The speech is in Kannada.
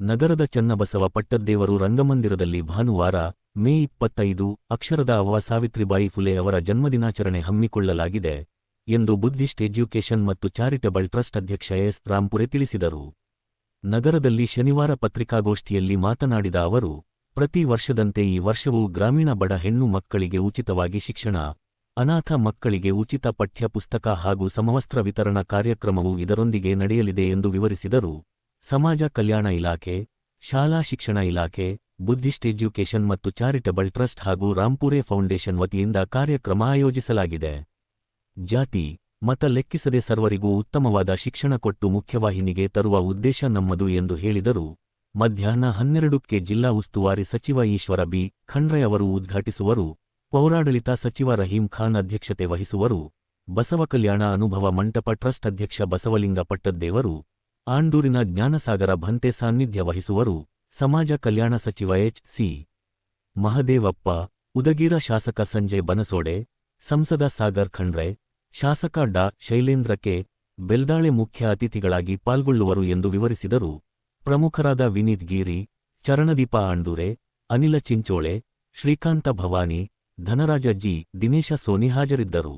ನಗರದ ಚನ್ನಬಸವ ಪಟ್ಟದ್ದೇವರು ರಂಗಮಂದಿರದಲ್ಲಿ ಭಾನುವಾರ ಮೇ 25 ಅಕ್ಷರದ ಅವ್ವ ಸಾವಿತ್ರಿಬಾಯಿ ಫುಲೆ ಅವರ ಜನ್ಮದಿನಾಚರಣೆ ಹಮ್ಮಿಕೊಳ್ಳಲಾಗಿದೆ ಎಂದು ಬುದ್ಧಿಸ್ಟ್ ಎಜ್ಯುಕೇಷನ್ ಮತ್ತು ಚಾರಿಟಬಲ್ ಟ್ರಸ್ಟ್ ಅಧ್ಯಕ್ಷ ಎಸ್ ರಾಂಪುರೆ ತಿಳಿಸಿದರು. ನಗರದಲ್ಲಿ ಶನಿವಾರ ಪತ್ರಿಕಾಗೋಷ್ಠಿಯಲ್ಲಿ ಮಾತನಾಡಿದ ಅವರು, ಪ್ರತಿ ವರ್ಷದಂತೆ ಈ ವರ್ಷವೂ ಗ್ರಾಮೀಣ ಬಡ ಹೆಣ್ಣು ಮಕ್ಕಳಿಗೆ ಉಚಿತವಾಗಿ ಶಿಕ್ಷಣ, ಅನಾಥ ಮಕ್ಕಳಿಗೆ ಉಚಿತ ಪಠ್ಯ ಪುಸ್ತಕ ಹಾಗೂ ಸಮವಸ್ತ್ರ ವಿತರಣಾ ಕಾರ್ಯಕ್ರಮವು ಇದರೊಂದಿಗೆ ನಡೆಯಲಿದೆ ಎಂದು ವಿವರಿಸಿದರು. ಸಮಾಜ ಕಲ್ಯಾಣ ಇಲಾಖೆ, ಶಾಲಾ ಶಿಕ್ಷಣ ಇಲಾಖೆ, ಬುದ್ಧಿಸ್ಟ್ ಎಜ್ಯುಕೇಷನ್ ಮತ್ತು ಚಾರಿಟಬಲ್ ಟ್ರಸ್ಟ್ ಹಾಗೂ ರಾಂಪುರೆ ಫೌಂಡೇಶನ್ ವತಿಯಿಂದ ಕಾರ್ಯಕ್ರಮ ಆಯೋಜಿಸಲಾಗಿದೆ. ಜಾತಿ, ಮತ ಲೆಕ್ಕಿಸದೆ ಸರ್ವರಿಗೂ ಉತ್ತಮವಾದ ಶಿಕ್ಷಣ ಕೊಟ್ಟು ಮುಖ್ಯವಾಹಿನಿಗೆ ತರುವ ಉದ್ದೇಶ ನಮ್ಮದು ಎಂದು ಹೇಳಿದರು. ಮಧ್ಯಾಹ್ನ 12ಕ್ಕೆ ಜಿಲ್ಲಾ ಉಸ್ತುವಾರಿ ಸಚಿವ ಈಶ್ವರ ಬಿ. ಖಂಡ್ರೆ ಅವರು ಉದ್ಘಾಟಿಸುವರು. ಪೌರಾಡಳಿತ ಸಚಿವ ರಹೀಂ ಖಾನ್ ಅಧ್ಯಕ್ಷತೆ ವಹಿಸುವರು. ಬಸವ ಕಲ್ಯಾಣ ಅನುಭವ ಮಂಟಪ ಟ್ರಸ್ಟ್ ಅಧ್ಯಕ್ಷ ಬಸವಲಿಂಗ ಪಟ್ಟದ್ದೇವರು, ಆಂಡೂರಿನ ಜ್ಞಾನಸಾಗರ ಭಂತೆ ಸಾನ್ನಿಧ್ಯ ವಹಿಸುವರು. ಸಮಾಜ ಕಲ್ಯಾಣ ಸಚಿವ ಎಚ್. ಸಿ. ಮಹದೇವಪ್ಪ, ಉದಗೀರ ಶಾಸಕ ಸಂಜಯ್ ಬನಸೋಡೆ, ಸಂಸದ ಸಾಗರ್ ಖಂಡ್ರೆ, ಶಾಸಕ ಡಾ. ಶೈಲೇಂದ್ರ ಕೆ. ಬೆಲ್ದಾಳೆ ಮುಖ್ಯ ಅತಿಥಿಗಳಾಗಿ ಪಾಲ್ಗೊಳ್ಳುವರು ಎಂದು ವಿವರಿಸಿದರು. ಪ್ರಮುಖರಾದ ವಿನೀತ್ ಗೀರಿ, ಚರಣದೀಪ ಆಂಡೂರೆ, ಅನಿಲ ಚಿಂಚೋಳೆ, ಶ್ರೀಕಾಂತ ಭವಾನಿ, ಧನರಾಜ ಜಿ. ದಿನೇಶ ಸೋನಿ ಹಾಜರಿದ್ದರು.